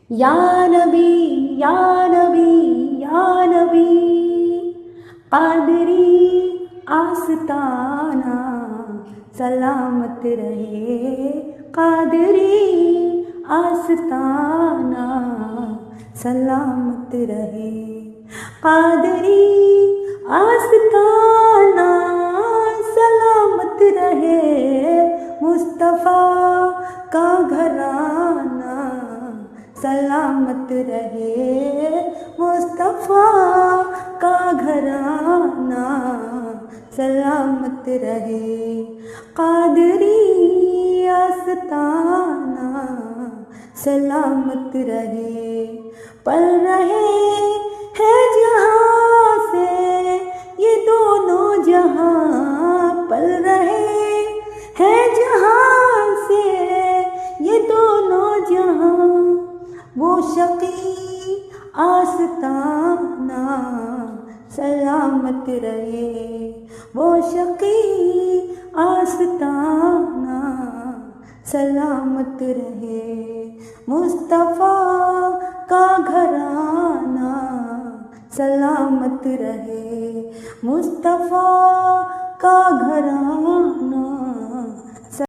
या नबी या नबी या नबी, कादरी आस्ताना सलामत रहे, कादरी आस्ताना सलामत रहे, कादरी आस्ताना सलामत रहे, मुस्तफ़ा का घराना सलामत रहे, मुस्तफ़ा का घराना सलामत रहे, कादरी आस्ताना सलामत रहे। पल रहे हैं जहाँ से ये दोनों जहाँ, पल रहे हैं जहाँ से ये दोनों जहाँ, वो शकी आस्ताना सलामत रहे, वो शकी आस्ताना सलामत रहे, मुस्तफ़ा का घराना सलामत रहे, मुस्तफ़ा का घराना